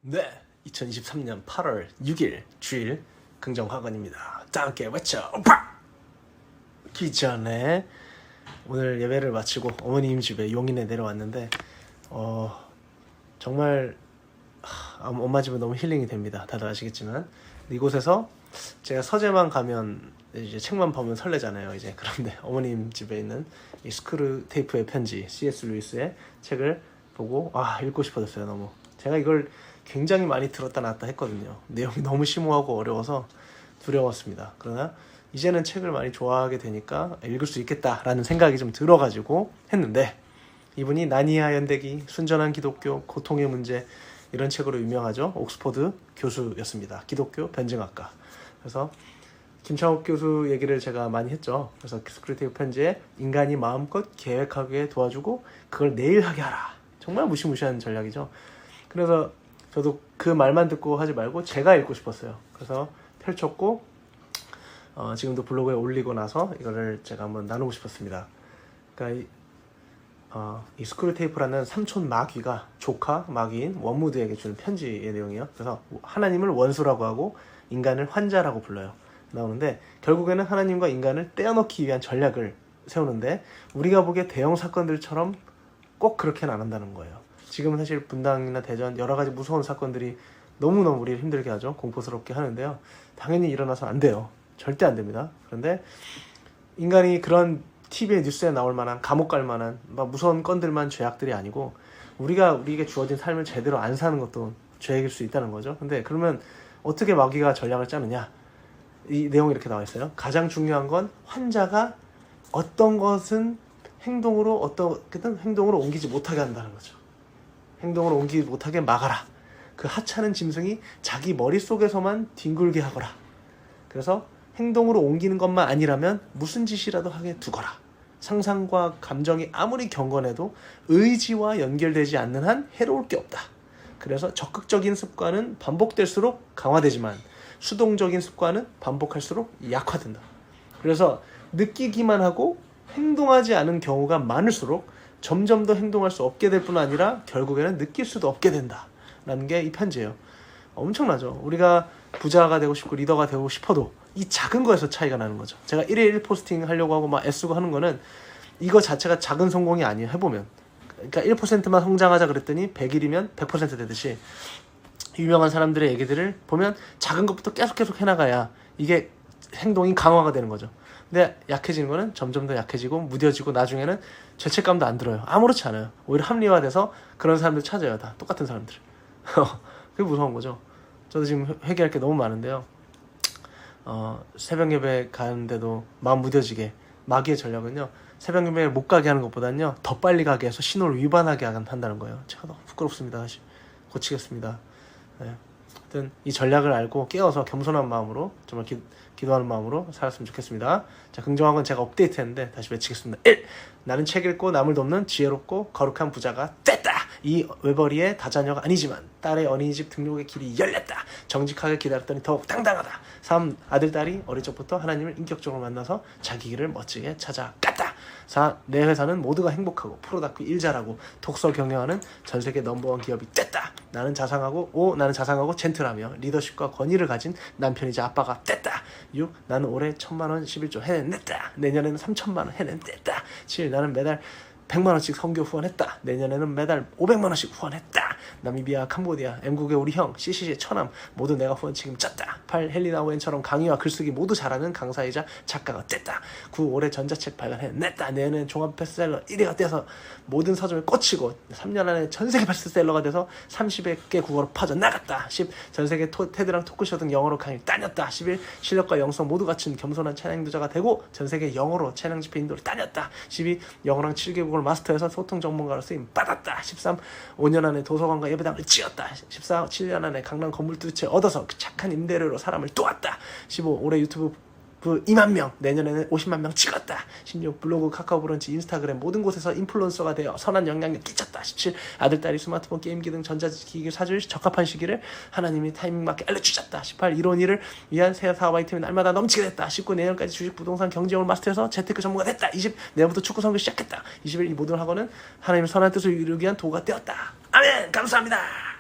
네, 2023년 8월 6일 주일 긍정학원입니다. 다 함께 외쳐 오빠! 기 전에 오늘 예배를 마치고 어머님 집에 용인에 내려왔는데 정말 엄마 집은 너무 힐링이 됩니다. 다들 아시겠지만 이곳에서 제가 서재만 가면 이제 책만 보면 설레잖아요. 이제 그런데 어머님 집에 있는 이 스크루 테이프의 편지 C.S. 루이스의 책을 보고 읽고 싶어졌어요. 너무 제가 이걸 굉장히 많이 들었다 놨다 했거든요. 내용이 너무 심오하고 어려워서 두려웠습니다. 그러나 이제는 책을 많이 좋아하게 되니까 읽을 수 있겠다라는 생각이 좀 들어가지고 했는데, 이분이 나니아 연대기, 순전한 기독교, 고통의 문제 이런 책으로 유명하죠. 옥스퍼드 교수였습니다. 기독교 변증학과. 그래서 김창욱 교수 얘기를 제가 많이 했죠. 그래서 스크루테이프 편지에 인간이 마음껏 계획하게 도와주고 그걸 내일 하게 하라. 정말 무시무시한 전략이죠. 그래서 저도 그 말만 듣고 하지 말고 제가 읽고 싶었어요. 그래서 펼쳤고 지금도 블로그에 올리고 나서 이거를 제가 한번 나누고 싶었습니다. 그러니까 이 스크루테이프라는 삼촌 마귀가 조카 마귀인 원무드에게 주는 편지의 내용이에요. 그래서 하나님을 원수라고 하고 인간을 환자라고 불러요. 나오는데 결국에는 하나님과 인간을 떼어놓기 위한 전략을 세우는데, 우리가 보기에 대형 사건들처럼 꼭 그렇게는 안 한다는 거예요. 지금은 사실 분당이나 대전 여러 가지 무서운 사건들이 너무너무 우리를 힘들게 하죠. 공포스럽게 하는데요. 당연히 일어나서 안 돼요. 절대 안 됩니다. 그런데 인간이 그런 TV에 뉴스에 나올 만한, 감옥 갈 만한 무서운 건들만 죄악들이 아니고 우리에게 주어진 삶을 제대로 안 사는 것도 죄악일 수 있다는 거죠. 근데 그러면 어떻게 마귀가 전략을 짜느냐? 이 내용이 이렇게 나와 있어요. 가장 중요한 건 환자가 어떤 것은 어떻게든 행동으로 옮기지 못하게 한다는 거죠. 행동으로 옮기지 못하게 막아라. 그 하찮은 짐승이 자기 머릿속에서만 뒹굴게 하거라. 그래서 행동으로 옮기는 것만 아니라면 무슨 짓이라도 하게 두거라. 상상과 감정이 아무리 경건해도 의지와 연결되지 않는 한 해로울 게 없다. 그래서 적극적인 습관은 반복될수록 강화되지만 수동적인 습관은 반복할수록 약화된다. 그래서 느끼기만 하고 행동하지 않은 경우가 많을수록 점점 더 행동할 수 없게 될 뿐 아니라 결국에는 느낄 수도 없게 된다라는 게 이 편지예요. 엄청나죠. 우리가 부자가 되고 싶고 리더가 되고 싶어도 이 작은 거에서 차이가 나는 거죠. 제가 1일 1 포스팅 하려고 하고 애쓰고 하는 거는 이거 자체가 작은 성공이 아니에요. 해보면. 그러니까 1%만 성장하자 그랬더니 100일이면 100% 되듯이, 유명한 사람들의 얘기들을 보면 작은 것부터 계속 해나가야 이게 행동이 강화가 되는 거죠. 근데 약해지는 거는 점점 더 약해지고 무뎌지고 나중에는 죄책감도 안 들어요. 아무렇지 않아요. 오히려 합리화돼서 그런 사람들 찾아요. 다 똑같은 사람들. 그게 무서운 거죠. 저도 지금 회개할 게 너무 많은데요. 새벽 예배 가는데도 마음 무뎌지게, 마귀의 전략은요, 새벽 예배 못 가게 하는 것보다는요 더 빨리 가게 해서 신호를 위반하게 한다는 거예요. 제가 너무 부끄럽습니다. 사실 고치겠습니다. 네. 하여튼 이 전략을 알고 깨어서 겸손한 마음으로 정말 기도하는 마음으로 살았으면 좋겠습니다. 자, 긍정학은 제가 업데이트했는데 다시 외치겠습니다. 1. 나는 책 읽고 남을 돕는 지혜롭고 거룩한 부자가 됐다. 이 외벌이의 다자녀가 아니지만 딸의 어린이집 등록의 길이 열렸다. 정직하게 기다렸더니 더욱 당당하다. 3. 아들, 딸이 어릴 적부터 하나님을 인격적으로 만나서 자기 길을 멋지게 찾아갔다. 4. 내 회사는 모두가 행복하고 프로답게 일 잘하고 독서 경영하는 전세계 넘버원 기업이 됐다. 나는 자상하고 젠틀하며 리더십과 권위를 가진 남편이자 아빠가 됐다. 6. 나는 올해 1,000만원 11조 해냈다. 내년에는 3,000만원 해냈다. 7. 나는 매달 100만원씩 선교 후원했다. 내년에는 매달 500만원씩 후원했다. 나미비아, 캄보디아, M국의 우리 형, CCC, 처남 모두 내가 후원 책임졌다. 8. 헬리나 오웬처럼 강의와 글쓰기 모두 잘하는 강사이자 작가가 됐다. 9. 올해 전자책 발간해냈다. 내년에는 종합 베스트셀러 1위가 돼서 모든 서점에 꽂히고 3년 안에 전세계 베스트셀러가 돼서 30개 국어로 퍼져나갔다. 10. 전세계 테드랑 토크쇼 등 영어로 강의를 다녔다. 11. 실력과 영성 모두 갖춘 겸손한 찬양 인도자가 되고 전세계 영어로 찬양 집회 인도를 다녔다. 12. 영어랑 7개국어를 마스터해서 소통 전문가로 쓰임 받았다. 13. 5년 안에 도서관과 예배당을 지었다. 14. 7년 안에 강남 건물 2채 얻어서 착한 임대료로 사람을 도왔다. 15. 올해 유튜브 2만 명, 내년에는 50만 명 찍었다. 16. 블로그, 카카오 브런치, 인스타그램 모든 곳에서 인플루언서가 되어 선한 영향력 끼쳤다. 17. 아들, 딸이 스마트폰, 게임기 등 전자기기를 사줄 적합한 시기를 하나님이 타이밍 맞게 알려주셨다. 18. 이런 일을 위한 새 사업 아이템이 날마다 넘치게 됐다. 19. 내년까지 주식, 부동산, 경제형을 마스터해서 재테크 전문가 됐다. 20. 내년부터 축구 선교 시작했다. 21. 이 모든 학원은 하나님의 선한 뜻을 이루기 위한 도구가 되었다. 아멘! 감사합니다.